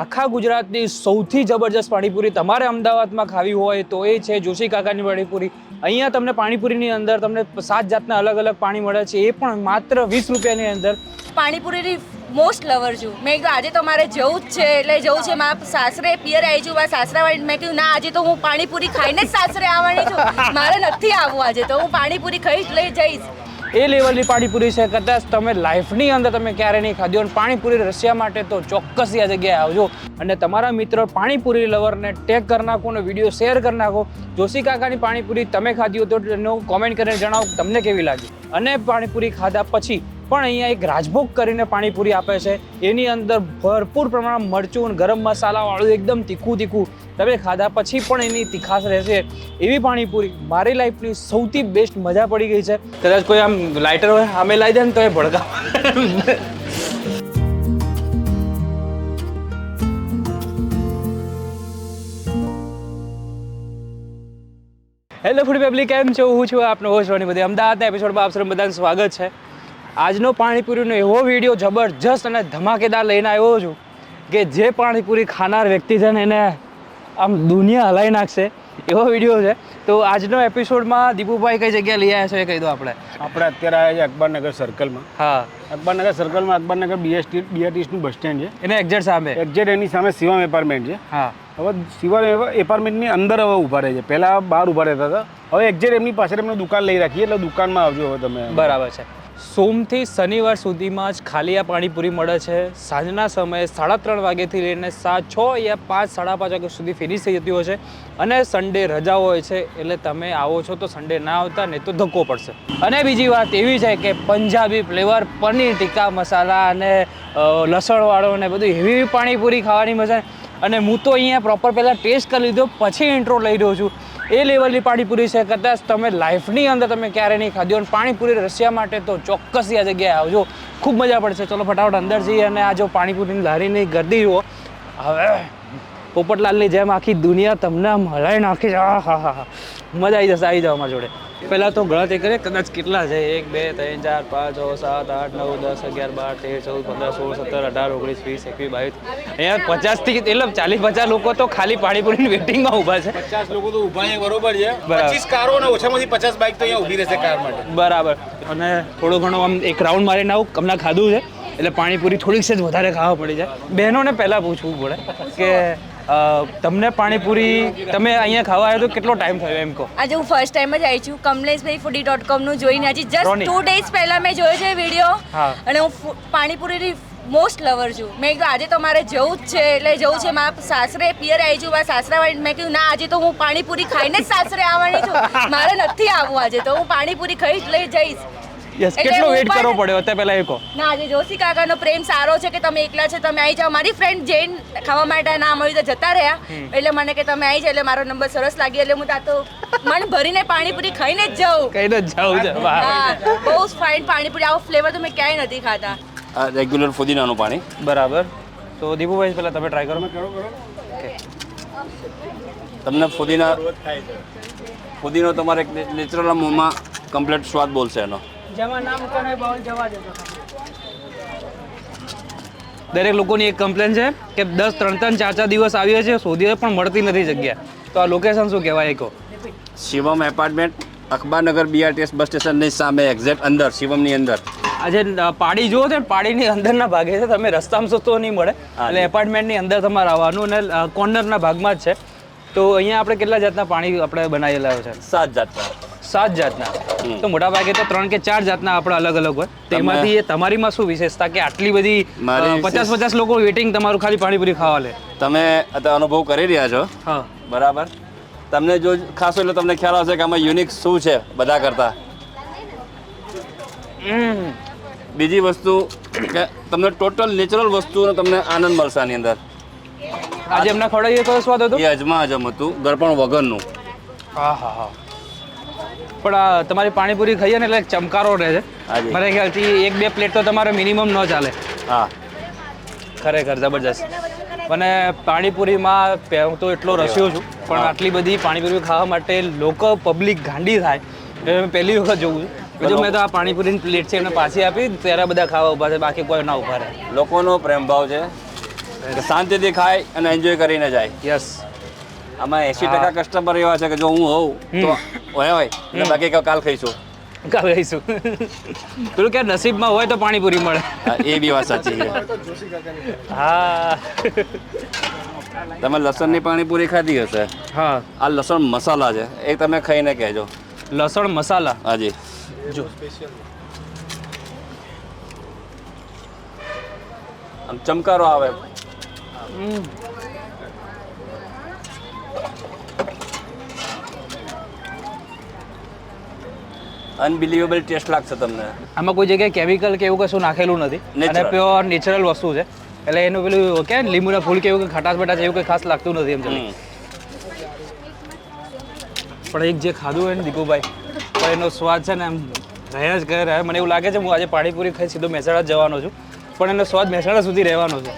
આખા ગુજરાતની સૌથી જબરજસ્ત પાણીપુરી તમારે અમદાવાદમાં ખાવી હોય તો એ છે જોશી કાકાની પાણીપુરી. અહીંયા તમને પાણીપુરીની અંદર તમને 7 જાતના અલગ અલગ પાણી મળે છે, એ પણ માત્ર 20 રૂપિયાની અંદર. પાણીપુરીની મોસ્ટ લવર છું. મેં કીધું આજે તો મારે જવું જ છે, એટલે જવું છે. મારા સાસરે પિયર આવી છું, મારા સાસરાવાળી મેં કીધું ના આજે તો હું પાણીપુરી ખાઈને જ સાસરે આવવાની છું, મારે નથી આવવું આજે તો હું પાણીપુરી ખાઈ જ લઈ જઈશ. એ લેવલની પાણીપુરી છે, કદાચ તમે લાઈફની અંદર તમે ક્યારે નહીં ખાધી હોય. પાણીપુરી રસિયા માટે તો ચોક્કસ આ જગ્યાએ આવજો અને તમારા મિત્ર પાણીપુરી લવરને ટેગ કરી નાખો અને વિડીયો શેર કરી નાખો. જોશી કાકાની પાણીપુરી તમે ખાધી હોય તો એનો કોમેન્ટ કરીને જણાવો તમને કેવી લાગી. અને પાણીપુરી ખાધા પછી પણ અહીંયા એક રાજભોગ કરીને પાણીપુરી આપે છે, એની અંદર ભરપૂર પ્રમાણમાં મરચું અને ગરમ મસાલાવાળું એકદમ તીખું તમે ખાધા પછી પણ એની તીખાશ રહેશે એવી પાણીપુરી. મારી લાઈફની સૌથી બેસ્ટ મજા પડી ગઈ છે. કદાચ કોઈ આમ લાઇટર હોય આમે લાવી દે ને તો એ ભડકા. હેલો ફૂડ પબ્લિક, કેમ છો? હું છું આપનો હોસ્ટ રોની બધે. અમદાવાદના એપિસોડમાં આપ સૌ બધાનું સ્વાગત છે. આજનો પાણીપુરીનો એવો વિડીયો જબરજસ્ત અને ધમાકેદાર લઈને આવ્યો છું કે જે પાણીપુરી ખાનાર વ્યક્તિ છે ને એને આમ દુનિયા હલાવી નાખશે એવો વિડીયો છે. તો આજનો એપિસોડમાં દીપુભાઈ કઈ જગ્યાએ લઈ આવ્યા છો એ કહી દો. આપણે અત્યારે આવ્યા છે અકબરનગર સર્કલમાં. હા, અકબરનગર સર્કલમાં અકબરનગર બીઆરટીએસનું બસ સ્ટેન્ડ છે, એને એક્ઝેક્ટ સામે એની સામે શિવમ એપાર્ટમેન્ટ છે. હા, હવે શિવમ એપાર્ટમેન્ટની અંદર હવે ઊભા રહે છે. પહેલાં બહાર ઊભા રહેતા હતા, હવે એક્ઝેક્ટ એમની પાછળ એમને દુકાન લઈ રાખી, એટલે દુકાનમાં આવજો હવે તમે. બરાબર છે. સોમથી શનિવાર સુધીમાં જ ખાલી આ પાણીપુરી મળે છે. સાંજના સમયે 3:30 વાગ્યાથી લઈને 6 યા 5, 5:30 વાગ્યા સુધી ફિનિશ થઈ જતી હોય છે. અને સન્ડે રજા હોય છે, એટલે તમે આવો છો તો સન્ડે ના આવતા, નહીં તો ધક્કો પડશે. અને બીજી વાત એવી છે કે પંજાબી ફ્લેવર, પનીર ટિક્કા મસાલા અને લસણવાળો ને બધું એવી પાણીપુરી ખાવાની મજા. અને હું તો અહીંયા પ્રોપર પહેલાં ટેસ્ટ કરી લીધો પછી ઇન્ટ્રો લઈ રહ્યો છું. એ લેવલની પાણીપુરી છે, કદાચ તમે લાઈફની અંદર તમે ક્યારે નહીં ખાધી હોય. પાણીપુરી રસિયા માટે તો ચોક્કસ આ જગ્યાએ આવજો, ખૂબ મજા પડશે. ચલો ફટાફટ અંદર જઈએ અને આ જો પાણીપુરીની લારીની ગર્દી જુઓ. હવે પોપટલાલની જેમ આખી દુનિયા તમને આમ હલાવી નાખી છે. હા હા હા, મજા આવી જશે. આવી જાઓ અમારા જોડે. પહેલાં તો ગણતરી કરીએ કદાચ કેટલા છે. 1 2 3 4 5 6 7 8 9 10 11 12 13 14 15 16 17 18 19 20 21 22. અહીંયા 50 થી એટલે 40-50 લોકો તો ખાલી પાણીપુરીની વેટિંગમાં ઊભા છે. 50 લોકો તો ઊભા છે, બરોબર છે. 25 કારો અને ઓછામાંથી 50 બાઇક તો અહીંયા ઊભી રહેશે કાર માટે. બરાબર. અને થોડું ઘણું આમ એક રાઉન્ડ મારીને આવું. હમણાં ખાધું છે એટલે પાણીપુરી થોડીક સેજ વધારે ખાવા પડી જાય. બહેનોને પહેલાં પૂછવું પડે કે તમને પાણીપુરી તમે અહીંયા ખાવા આવ્યો તો કેટલો ટાઈમ થયો એમ કહો? આજે હું ફર્સ્ટ ટાઈમ જ આવી છું. કમલેશભાઈ foodie.com નું જોઈને હજી જસ્ટ 2 days પહેલા મેં જોયો છે વિડીયો. અને હું પાણીપુરીની મોસ્ટ લવર છું. મેં કીધું આજે તો મારે જવું જ છે, એટલે જવું છે. મારા સાસરે પિયર આવી છું, મારા સાસરાવાળી મેં કીધું ના આજે તો હું પાણીપુરી ખાઈને જ સાસરે આવવાની છું, મારે નથી આવવું આજે તો હું પાણીપુરી ખાઈ જ લઈ જઈશ. યસ, કેટલો વેઇટ કરવો પડ્યો અત્યારે પહેલા એ કહો. ના, આજે જોશી કાકાનો પ્રેમ સારો છે કે તમે એકલા છે, તમે આવી જાઓ. મારી ફ્રેન્ડ જૈન ખાવા માટે ના મળ્યું તો જતા રહ્યા, એટલે મને કે તમે આવી જાઓ, એટલે મારો નંબર સરસ લાગી, એટલે હું ત્યાં તો મન ભરીને પાણીપુરી ખાઈને જ જાઉં. કઈને જ જાઉં છે. હા, બહુ ફાઇન પાણીપુરી. આવો ફ્લેવર તો મેં ક્યાંય નથી ખાતા. આ રેગ્યુલર ફુદીનાનું પાણી. બરાબર. તો દીપુભાઈ પહેલાં તમે ટ્રાય કરો. તમને ફુદીનો તમારે નેચરલ મોંમાં કમ્પ્લીટ સ્વાદ બોલશે એનો. દરેક લોકોની એક કમ્પ્લેન છે કે 10 3 4 દિવસ આવીએ છીએ, શોધીએ પણ મળતી નથી જગ્યા. તો આ લોકેશન શું કહેવાય એ કહો? Shivam apartment, Akbarnagar BRTS bus સ્ટેશનની સામે એક્ઝેક્ટ અંદર, શિવમની અંદર. આજે પાડી જુઓ છો ને, પાડીની અંદરના ભાગે છે, તમે રસ્તામાં તો નહીં મળે, એટલે એપાર્ટમેન્ટની અંદર તમારે આવવાનું અને કોર્નરના ભાગમાં જ છે. તો અહીંયા આપણે કેટલા જાતના પાણી આપણે બનાવેલા છે? 7 જાતના. 7 જાતના. તો મોટા ભાગે તો 3 કે 4 જાતના આપણે અલગ અલગ હોય. તેમાંથી તમારીમાં શું વિશેષતા કે આટલી બધી 50 લોકો વેટિંગ તમારું ખાલી પાણીપુરી ખાવા લે? તમે અત્યારે અનુભવ કરી રહ્યા છો. હા, બરાબર. તમને જો ખાસો એટલે તમને ખ્યાલ આવશે કે આમાં યુનિક શું છે બધા કરતા. બીજી વસ્તુ કે તમને ટોટલ નેચરલ વસ્તુનો તમને આનંદ મળશે આની અંદર. આજે એમના ખવડાવીએ તો સ્વાદ હતો? એ અજમ હતું, ગળપણ વગરનું. હા હા હા. પણ આ તમારી પાણીપુરી ખાઈએ ને એટલે ચમકારો રહે છે. મારા ખ્યાલથી 1-2 પ્લેટ તો તમારે મિનિમમ ન ચાલે. હા, ખરેખર જબરજસ્ત. અને પાણીપુરીમાં હું તો એટલો રસ્યો છું, પણ આટલી બધી પાણીપુરી ખાવા માટે લોકો પબ્લિક ગાંડી થાય એ મેં પહેલી વખત જોઉં છું. બીજું મેં તો આ પાણીપુરીની પ્લેટ છે એમને પાછી આપી, ત્યારે બધા ખાવા ઊભા છે, બાકી કોઈ ના ઊભા રહે. લોકોનો પ્રેમ ભાવ છે. કે શાંતિથી ખાય અને એન્જોય કરીને જાય. યસ. આમાં 80% કસ્ટમર એવા છે કે જો હું હોઉં તો હોય એટલે બાકી કાલ ખાઈશું. કાલ ખાઈશું. પેલું કે નસીબમાં હોય તો પાણીપુરી મળે. હા, એ બી વાત સાચી છે. હા. તમે લસણની પાણીપુરી ખાધી હશે. હા, આ લસણ મસાલા છે, એ તમે ખાઈને કહેજો. લસણ મસાલા. હાજી. જો આમ ચમકારો આવે. અનબિલીવેબલ ટેસ્ટ લાગશે તમને. આમાં કોઈ જગ્યાએ કેમિકલ કે એવું કશું નાખેલું નથી અને Natural. પ્યોર નેચરલ વસ્તુ છે એટલે એનું પેલું કે લીંબુના ફૂલ કે એવું કંઈ ખટાશ બટાશ એવું કંઈ ખાસ લાગતું નથી એમ છે. પણ એક જે ખાધું હોય ને દીપુભાઈ તો એનો સ્વાદ છે ને એમ રહ્યા જ કરે. મને એવું લાગે છે હું આજે પાણીપુરી ખાઈ સીધો મહેસાણા જ જવાનો છું પણ એનો સ્વાદ મહેસાણા સુધી રહેવાનો છે.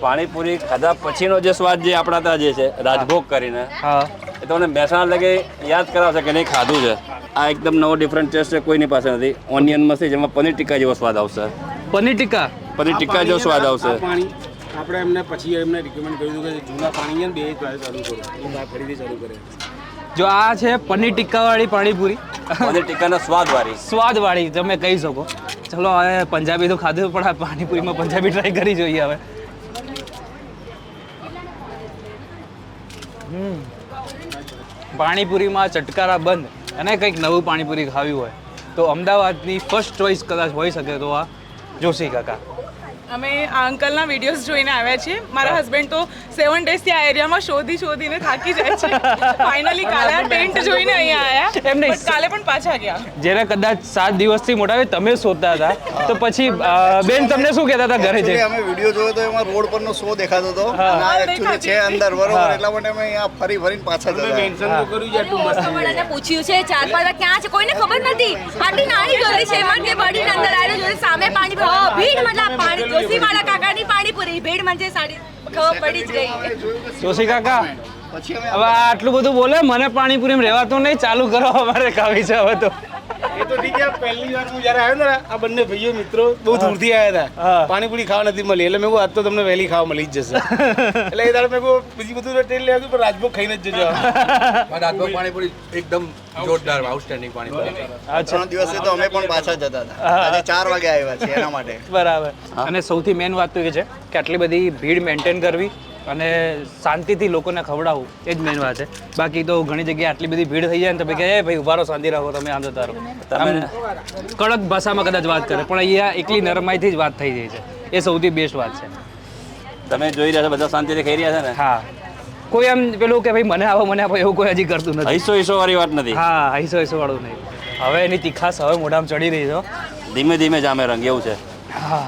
પાણીપુરી ખાધા પછીનો જે સ્વાદ જે આપણા ત્યાં જે છે રાજભોગ કરીને, હા, એ તમને મહેસાણા લગે યાદ કરાવશે કે નહીં ખાધું છે. આ એકદમ નવો ડિફરન્ટ ટેસ્ટ છે, કોઈની પાસે નથી. ઓનિયન મસ્તી જેમાં પનીર ટિક્કા જેવો સ્વાદ આવશે. પનીર ટિક્કા. પનીર ટિક્કા જેવો સ્વાદ આવશે. આ પાણી આપણે એમને પછી એમને રિકમેન્ડ કર્યું હતું કે જૂના પાણી છે ને બે ચાલુ કરો, એ બહાર ફરીથી ચાલુ કરે. જો આ છે પનીર ટિક્કાવાળી પાણીપુરી, પનીર ટિક્કાના સ્વાદવાળી. સ્વાદવાળી તમે કહી શકો. ચલો હવે પંજાબી તો ખાધું પણ આ પાણીપુરીમાં પંજાબી ટ્રાય કરી જોઈએ હવે. પાણીપુરીમાં ચટકારા બંધ અને કંઈક નવું પાણીપુરી ખાવી હોય તો અમદાવાદની ફર્સ્ટ ચોઈસ કદાચ હોઈ શકે તો આ જોશી કાકા. અમે આ અંકલના વિડીયોઝ જોઈને આવ્યા છીએ. મારા હસબન્ડ તો 7 ડેઝથી આ એરિયામાં શોધીને થાકી જાય છે. ફાઇનલી કાલે આ ટેન્ટ જોઈને અહીંયા આવ્યા. એમ નહીં. But કાલે પણ પાછા ગયા. જેને કદાચ 7 દિવસથી મોટા હોય તમે શોધતા હતા તો પછી બેન તમને શું કહેતા હતા ઘરે જઈને? અમે વિડીયો જોયો તો એમાં રોડ પરનો શો દેખાતો હતો અને આ actually છે અંદર બરોબર, એટલા માટે અમે અહીંયા ફરીને પાછા જતા. મેન્શન તો કર્યું છે આટલું મસ્ત. બધાને પૂછ્યું છે 4-5 ક્યાં છે કોઈને ખબર નથી. આટલી નાની ગલી છે એમાં કે બડીને અંદર આવ્યો જોડે સામે પાણી ભીડ મતલબ પાણી જોશીવાળા કાકાની પાણીપુરી ભીડ મને સાડી ખબર પડી જ ગઈ. જોશી કાકા પછી અમે હવે આટલું બધું બોલે મને પાણીપુરીમાં રહેવાતું નહીં, ચાલુ કરો અમારે ખાવી છે હવે તો. એ તો ઠીક છે. પહેલી વાર હું જ્યારે આવ્યો ને આ બંને ભાઈઓ મિત્રો બહુ દૂરથી આવ્યા હતા. હા. પાણીપુરી ખાવા નથી મળી એટલે મેં કહું આજ તો તમને વહેલી ખાવા મળી જ જશે. એટલે એ દાડે મેં કહું બીજી બધું ટ્રેન લેવા પણ રાજભોગ ખાઈને જ જજો. રાજભોગ પાણીપુરી એકદમ જોરદાર આઉટસ્ટેન્ડિંગ પાણીપુરી. અચ્છા, 3 દિવસે તો અમે પણ પાછા જતા હતા. આજે 4 વાગે આવ્યા છે એના માટે. બરાબર. અને સૌથી મેઇન વાત તો એ છે કે આટલી બધી ભીડ મેન્ટેન કરવી અને શાંતિથી લોકોને ખવડાવવું એ જ મેઇન વાત છે. બાકી તો ઘણી જગ્યાએ આટલી બધી ભીડ થઈ જાય ને તો ભાઈ કે ભાઈ ઉભા રહો, શાંતિ રાખો, તમે આમ જતા રહો. આમ કડક ભાષામાં કદાચ વાત કરે પણ અહીંયા એકલી નરમાઈથી જ વાત થઈ જાય છે. એ સૌથી બેસ્ટ વાત છે. તમે જોઈ રહ્યા છો બધા શાંતિથી ખાઈ રહ્યા છે ને. હા, કોઈ એમ પેલું કે ભાઈ મને આપો એવું કોઈ હજી કરતું નથી. હૈસો વાળી વાત નથી. હા, હૈસો વાળું નહીં. હવે એની તીખાશ હવે મોઢામાં ચડી રહી છે. ધીમે ધીમે જામે રંગ એવું છે. હા,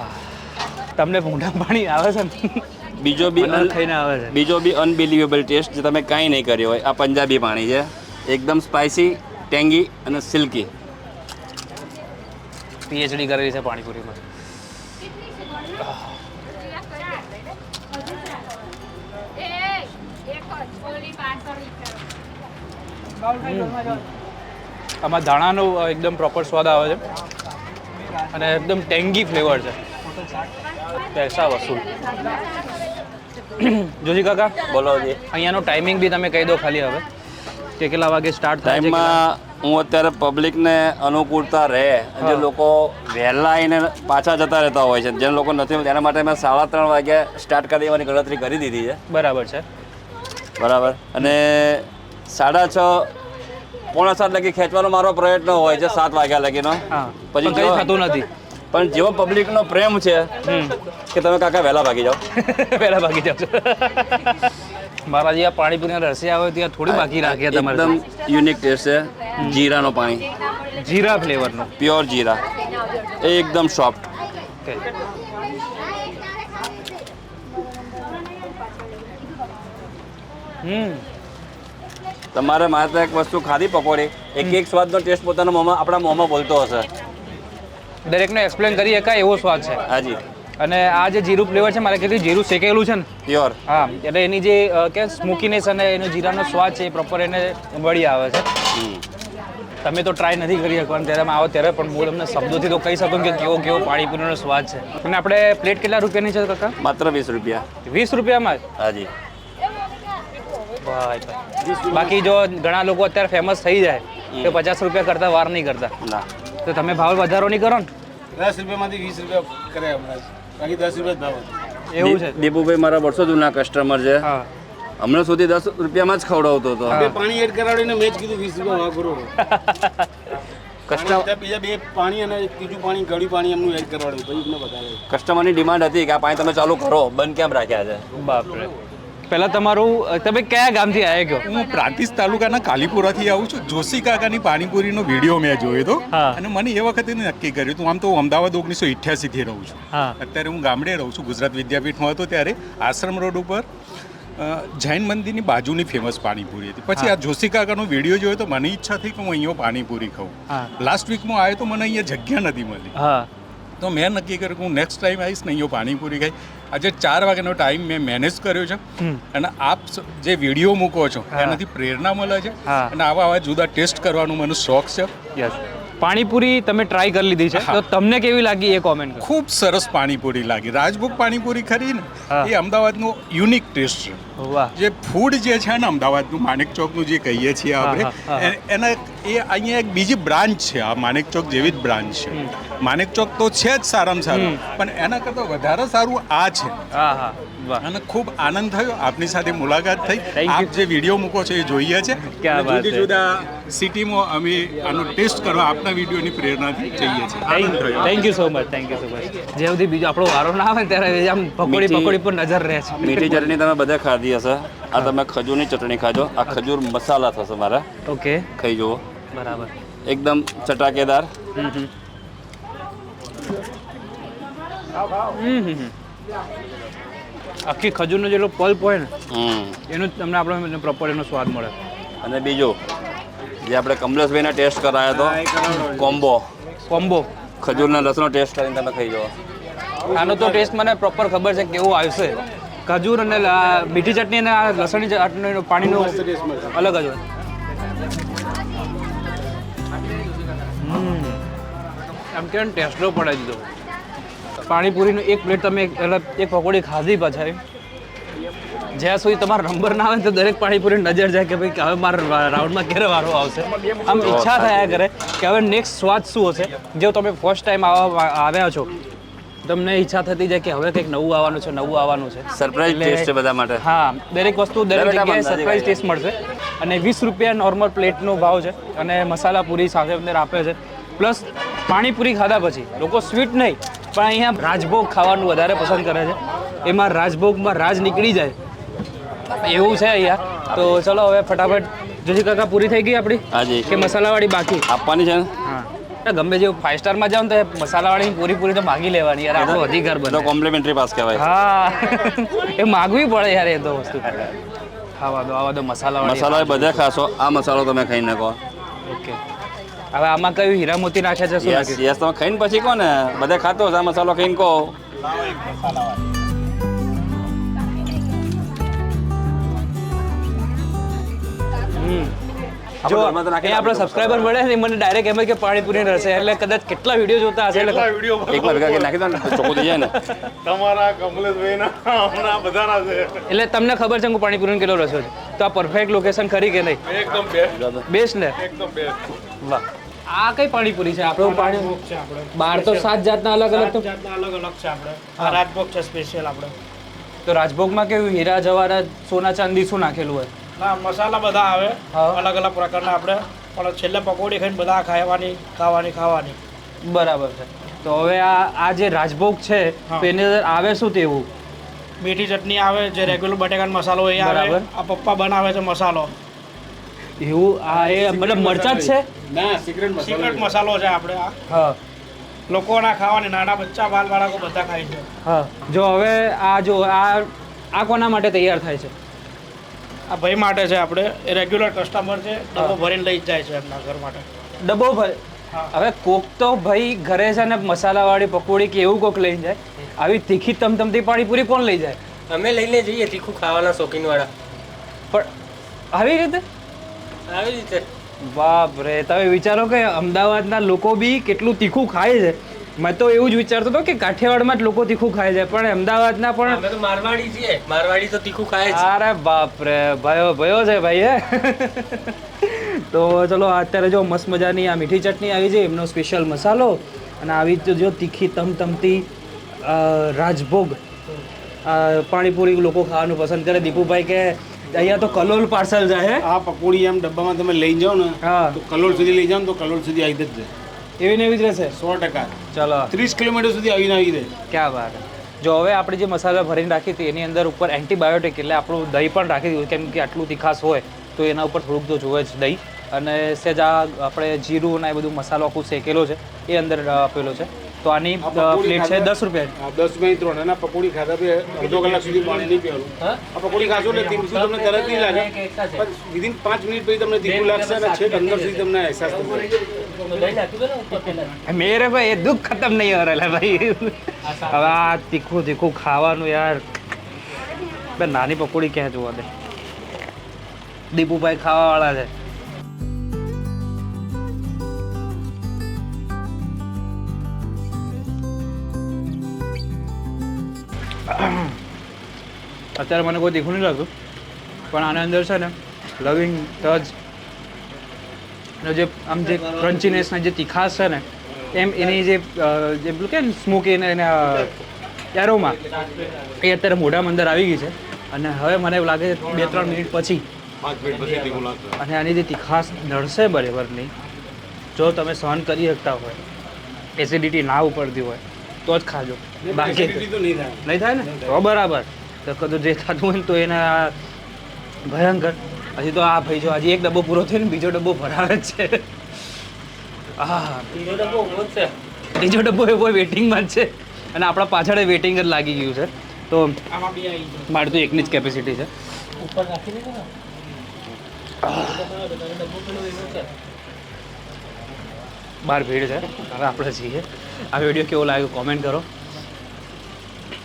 તમને મોઢામાં પાણી આવે છે ને બીજો બી થઈને આવે છે. બીજો બી અનબિલીવેબલ ટેસ્ટ જે તમે કાંઈ નહીં કર્યો હોય, આ પંજાબી પાણી છે. એકદમ સ્પાઇસી, ટેંગી અને સિલ્કી. પીએચડી કરેલી છે પાણીપુરીમાં. આમાં ધાણાનો એકદમ પ્રોપર સ્વાદ આવે છે અને એકદમ ટેંગી ફ્લેવર છે. પૈસા વસૂલ. જોશી કાકા બોલો જી. અહીંયાનો ટાઈમિંગ બી તમે કહી દો ખાલી હવે કે કેટલા વાગે સ્ટાર્ટ થાય છે. ટાઈમમાં હું અત્યારે પબ્લિકને અનુકૂળતા રહે, જે લોકો વહેલા આવીને પાછા જતા રહેતા હોય છે, જે લોકો નથી તેના માટે મેં 3:30 વાગે સ્ટાર્ટ કરી દેવાની ગણતરી કરી દીધી છે. બરાબર છે. બરાબર. અને 6:30 પોણા 7 લગી ખેંચવાનો મારો પ્રયત્ન હોય છે, 7 વાગ્યા લગીનો. હા, પછી પણ કંઈ જો- થતું નથી. પણ જેવો પબ્લિકનો પ્રેમ છે કે તમે કાકા વહેલા ભાગી જાઓ. પહેલા ભાગી જાવ છો. મારા જે આ પાણીપુરીના રસિયા હોય ત્યાં થોડી બાકી રાખીએ તમારે. એકદમ યુનિક ટેસ્ટ છે. જીરાનો પાણી, જીરા ફ્લેવરનો. પ્યોર જીરા, એકદમ સોફ્ટ. ઓકે. તમારે માત્ર એક વસ્તુ ખાધી પકોડી, એક સ્વાદનો ટેસ્ટ પોતાના મોંમાં આપણા મોંમાં બોલતો હશે. દરેકને એક્સપ્લેન કરી શકાય એવો સ્વાદ છે. હાજી, અને આ જે જીરું ફ્લેવર છે મારે કીધું જીરું શેકેલું છે ને. પ્યોર. હા, એટલે એની જે કે સ્મોકીનેસ અને એનો જીરાનો સ્વાદ છે એ પ્રોપર એને મળી આવે છે. તમે તો ટ્રાય નથી કરી શકવાનું ત્યારે આવો ત્યારે પણ હું તમને શબ્દોથી તો કહી શકું કે કેવો પાણીપુરીનો સ્વાદ છે. અને આપણે પ્લેટ કેટલા રૂપિયાની છે કાકા? માત્ર 20 રૂપિયા. 20 રૂપિયામાં જ? હાજી. બાકી જો ઘણા લોકો અત્યારે ફેમસ થઈ જાય તો 50 રૂપિયા કરતા વાર નહીં કરતા. ના તો તમે ભાવ વધારો નહીં કરો ને? 10 રૂપિયામાંથી 20 રૂપિયા કરે હમણાં, બાકી 10 રૂપિયા જ ભાવ. એવું છે? દીપુભાઈ મારા વર્ષો જૂના કસ્ટમર છે. હા. હમણાં સુધી 10 રૂપિયામાં જ ખવડાવતો હતો. બે પાણી એડ કરાવીને મેં જ કીધું 20 રૂપિયા ભાવ કરો. બીજા બે પાણી અને ત્રીજું પાણી ગળ્યું પાણી એમનું એડ કરવાડ્યું પછી એમને બતાવે. કસ્ટમરની ડિમાન્ડ હતી કે આ પાણી તમે ચાલુ કરો, બંધ કેમ રાખ્યા છે? બાપરે. પહેલા તમારું તમે કયા ગામથી આવ્યા કહો? હું પ્રાંતિજ તાલુકાના કાલીપુરાથી આવું છું. જોશી કાકાની પાણીપુરીનો વિડીયો મેં જોયો હતો હા. અને મને એ વખતે નક્કી કર્યું હતું. આમ તો હું અમદાવાદ 1988 થી રહું છું. હા. અત્યારે હું ગામડે રહું છું. ગુજરાત વિદ્યાપીઠમાં હતો ત્યારે આશ્રમ રોડ ઉપર જૈન મંદિરની બાજુની ફેમસ પાણીપુરી હતી. પછી આ જોશી કાકાનો વિડીયો જોયો તો મને ઈચ્છા થઈ કે હું અહીંયા પાણીપુરી ખાઉં. હા. લાસ્ટ વીકમાં આવ્યો તો મને અહીંયા જગ્યા નથી મળી. હા. તો મેં નક્કી કર્યું કે હું નેક્સ્ટ ટાઈમ આવીશ ને અહીંયા પાણીપુરી ખાઈ. આજે 4 વાગ્યાનો ટાઈમ મેં મેનેજ કર્યો છે અને આપ જે વિડીયો મૂકો છો એનાથી પ્રેરણા મળે છે હા. અને આવા જુદા ટેસ્ટ કરવાનો મને શોખ છે. યસ. પાણીપુરી તમે ટ્રાય કરી લીધી છે તો તમને કેવી લાગી એ કોમેન્ટ કરો. ખૂબ સરસ પાણીપુરી લાગી. રાજભોગ પાણીપુરી ખરી ને હા. એ અમદાવાદનો યુનિક ટેસ્ટ છે. વાહ. જે ફૂડ જે છે ને અમદાવાદનું માણેક ચોકનું જે કહીએ છીએ આપણે હા, હા. એના એ અહીંયા એક બીજી બ્રાન્ચ છે. આ માણેક ચોક જેવી જ બ્રાન્ચ છે. માણેક ચોક તો છે જ સારામાં સારું પણ એના કરતાં વધારે સારું આ છે. હા હા. વાહ. અને ખૂબ આનંદ થયો આપની સાથે મુલાકાત થઈ. Thank you. આપ જે વિડીયો મૂકો છો એ જોઈએ છે. ક્યાં અને વાત જુદી છે. જુદા સિટીમાં અમે આનો ટેસ્ટ કરવા આપના વિડીયોની પ્રેરણાથી જઈએ છીએ. આનંદ થયો. Thank you so much. Thank you so much. જે સુધી બીજો આપણો વારો ના આવે ત્યારે આમ પકોડી પર નજર રહે છે. મીઠી ચટણી તમે બધા ખાધી હશે. આ તમે ખજૂરની ચટણી ખાજો. આ ખજૂર મસાલા થશે મારા. ઓકે. ખાઈ જુઓ. બરાબર. એકદમ ચટાકેદાર. આખી ખજૂરનો જેટલો પલ્પ હોય ને હમ. એનું જ તમને આપણે પ્રોપર એનો સ્વાદ મળે. અને બીજું જે આપણે કમલેશભાઈને ટેસ્ટ કરાયો હતો કોમ્બો કોમ્બો. ખજૂરના રસનો ટેસ્ટ કરીને તમે ખાઈ જુઓ. આનો તો ટેસ્ટ મને પ્રોપર ખબર છે કેવું આવશે. ખજૂર અને મીઠી ચટણી અને આ લસણની ચટણીનું પાણીનું અલગ જ હોય. આમ કે ટેસ્ટો પડે દીધો. પાણીપુરીનું એક પ્લેટ તમે એક પકોડી ખાધી પછી જ્યાં સુધી તમારો નંબર ના આવે તો દરેક પાણીપુરી નજર જાય કે ભાઈ હવે મારા રાઉન્ડમાં ક્યારે વારો આવશે. આમ ઈચ્છા થયા કરે કે હવે નેક્સ્ટ સ્વાદ શું હશે. જો તમે ફર્સ્ટ ટાઈમ આવ્યા છો તમને ઈચ્છા થતી જાય કે હવે કંઈક નવું આવવાનું છે. સરપ્રાઈઝ ટેસ્ટ છે બધા માટે. હા, દરેક વસ્તુ દરેક જગ્યાએ સરપ્રાઈઝ ટેસ્ટ મળશે. અને 20 રૂપિયા નોર્મલ પ્લેટનો ભાવ છે અને મસાલા પૂરી સાથે અંદર આપે છે. પ્લસ પાણીપુરી ખાધા પછી લોકો સ્વીટ નહીં પણ અહીંયા રાજભોગ ખાવાનું વધારે પસંદ કરે છે. એમાં રાજભોગમાં રાજ નીકળી જાય એવું છે અહીંયા. તો ચલો હવે ફટાફટ જોશી કાકા પૂરી થઈ ગઈ આપણી હાજી. કે મસાલાવાળી બાકી? આપવાની છે ને? હા, ગમે જેવું 5 સ્ટારમાં જાવ ને તો મસાલાવાળી પૂરી તો માગી લેવાની યાર. આપણો અધિકાર તો બને. કોમ્પ્લિમેન્ટરી પાસ કહેવાય. હા એ માગવી પડે યાર એ તો વસ્તુ. આવા દો મસાલાવાળી. મસાલા બધા ખાશો. આ મસાલો તમે ખાઈ નાખો. ઓકે. હવે આમાં કયું હીરા મોતી નાખ્યા છે? શું યસ નાખ્યું? યસ તમે ખાઈને પછી કહો ને. બધા ખાતો હશે આ મસાલો ખાઈને કહો. જો એ આપણો સબસ્ક્રાઇબર મળે ને મને ડાયરેક્ટ એમ જ કે પાણીપુરી રહેશે એટલે કદાચ કેટલા વિડીયો જોતા હશે એટલે એકમાં ભેગા કરી નાખી દો ને ચોખ્ખું થઈ જાય ને. તમારા કમલેશભાઈના હમણાં બધાના છે. એટલે તમને ખબર છે હું પાણીપુરીનો કેટલો રસ્યો છે તો આ પરફેક્ટ લોકેશન ખરી કે નહીં? એકદમ બેસ્ટ ને? એકદમ બેસ્ટ. વાહ. આ કઈ પાણીપુરી છે? આપણું પાણી છે આપણે બાર તો 7 જાતના અલગ અલગ તો જાતના અલગ અલગ છે આપણે. આ રાજભોગ છે સ્પેશિયલ આપણે. તો રાજભોગમાં કેવું હીરા જવાહરાત સોના ચાંદી શું નાખેલું હોય? ના મસાલા બધા આવે હા. અલગ અલગ પ્રકારના આપણે પણ છેલ્લે પકોડી ખાઈને બધા ખાવાની. બરાબર છે. તો હવે આ જે રાજભોગ છે હા. તો એની અંદર આવે શું તેવું? મીઠી ચટણી આવે જે રેગ્યુલર બટેકાનો મસાલો હોય એ આવે. બરાબર. આ પપ્પા બનાવે છે મસાલો એવું આ એ મતલબ મરચાં જ છે? ના સિક્રેટ સિક્રેટ મસાલો છે આપણે આ હા લોકોના ખાવાની નાના બચ્ચા બાલ બાળકો બધા ખાય છે. હા. જો હવે આ કોના માટે તૈયાર થાય છે? આ ભાઈ માટે છે આપણે એ રેગ્યુલર કસ્ટમર છે ડબ્બો ભરીને લઈ જ જાય છે એમના ઘર માટે. ડબ્બો ભરે? હવે કોક તો ભાઈ ઘરે છે ને મસાલાવાળી પકોડી કે એવું કોક લઈને જાય. આવી તીખી તમતમતી પાણીપુરી કોણ લઈ જાય? અમે લઈને જઈએ તીખું ખાવાના શોખીન વાળા. પણ આવી રીતે આવી રીતે બાપ રે, તમે વિચારો કે અમદાવાદના લોકો બી કેટલું તીખું ખાય છે. મેં તો એવું જ વિચારતો હતો કે કાઠિયાવાડમાં જ લોકો તીખું ખાય છે, પણ અમદાવાદના પણ અમે તો મારવાડી છીએ, મારવાડી તો તીખું ખાય છે. અરે બાપ રે, ભયો છે ભાઈ હે. તો ચલો અત્યારે જો મસ્ત મજાની આ મીઠી ચટણી આવી છે, એમનો સ્પેશિયલ મસાલો, અને આવી તો જો તીખી તમતમતી રાજભોગ પાણીપુરી લોકો ખાવાનું પસંદ કરે. દીપુભાઈ કે અહીંયા તો કલોલ પાર્સલ જાય. આ પકોડી એમ ડબ્બામાં તમે લઈ જાઓ ને હા, તો કલોલ સુધી લઈ જાઓ ને તો કલોલ સુધી આવી જ જાય. એવી ને એવી જ રહેશે 100%. ચલો 30 કિલોમીટર સુધી આવીને આવી જાય. ક્યાં વાત. જો હવે આપણે જે મસાલા ભરીને રાખી હતી એની અંદર ઉપર એન્ટીબાયોટિક એટલે આપણું દહીં પણ રાખી દીધું, કેમ કે આટલું તીખાશ હોય તો એના ઉપર થોડુંક તો જોવે જ દહીં. અને સહેજ આ આપણે જીરું અને એ બધું મસાલો આખું શેકેલો છે એ અંદર આપેલો છે. તો આની પ્લેટ છે 10 રૂપિયા. 10 રૂપિયાની 3 અને પકોડી ખાધા પછી અડધો કલાક સુધી પાણી નહીં પીવાનું. આ પકોડી ખાશો એટલે તીખું તમને તરત નહીં લાગે, પણ વિધિન 5 મિનિટ પછી તમને તીખું લાગશે અને છેક અંદર સુધી તમને અહેસાસ થશે. મેરે ભાઈ એ દુઃખ ખતમ નહીં હો રહેલા ભાઈ. હવે આ તીખું ખાવાનું યાર. બે નાની પકોડી ક્યાં જોવા દે. દીપુભાઈ ખાવાવાળા છે. અત્યારે મને કોઈ તીખું નહીં લાગતું, પણ આના અંદર છે ને લવિંગ, તજ અને જે આમ જે ક્રન્ચીનેસ ને જે તીખાશ છે ને એમ એની જે પેલું કે સ્મોકી ને એના એરોમાં એ અત્યારે મોઢામાં અંદર આવી ગઈ છે. અને હવે મને એવું લાગે છે 2-3 મિનિટ પછી અને આની જે તીખાશ નડશે બરાબરની, જો તમે સહન કરી શકતા હોય, એસિડિટી ના ઉપડતી હોય તો જ ખાજો, બાકી નહીં થાય ને તો બરાબર. તો કદું જે થતું હોય ને તો એના ભયંકર. હજી તો આ ભાઈ જો હજી એક ડબ્બો પૂરો થયો ને બીજો ડબ્બો ભરાવે જ છે. હા, બીજો ડબ્બો એવો વેઇટિંગમાં જ છે અને આપણા પાછળ વેઇટિંગ જ લાગી ગયું છે. તો મારે તો એકની જ કેપેસિટી છે. બહાર ભીડ છે. હવે આપણે જઈએ. આ વિડીયો કેવો લાગ્યો કોમેન્ટ કરો.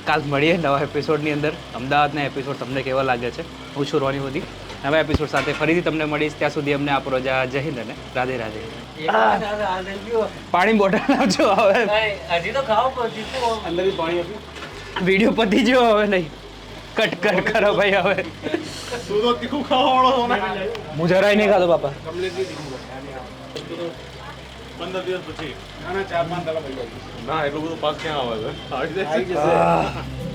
કાલ મળીએ નવા એપિસોડની અંદર. અમદાવાદના એપિસોડ તમને કેવા લાગે છે. હું છું રોની મોદી. નવા એપિસોડ સાથે ફરીથી તમને મળીશ. ત્યાં સુધી અમને આપો રજા. જય હિન્દ અને રાધે રાધે. પાણી બોટલ લાવજો હવે. હજી તો ખાઓ અંદરથી પાણી આપ્યું. વિડીયો પતી ગયો હવે નહીં. કટ કરો ભાઈ હવે. તું તો તીખું ખાવાવાળો છો ને. હું જરાય નહીં ખાતો બાપા. 15 દિવસ પછી ના 4-5 દાડા પછી. ના એટલું બધું પાક ક્યાં આવે છે આવી જશે.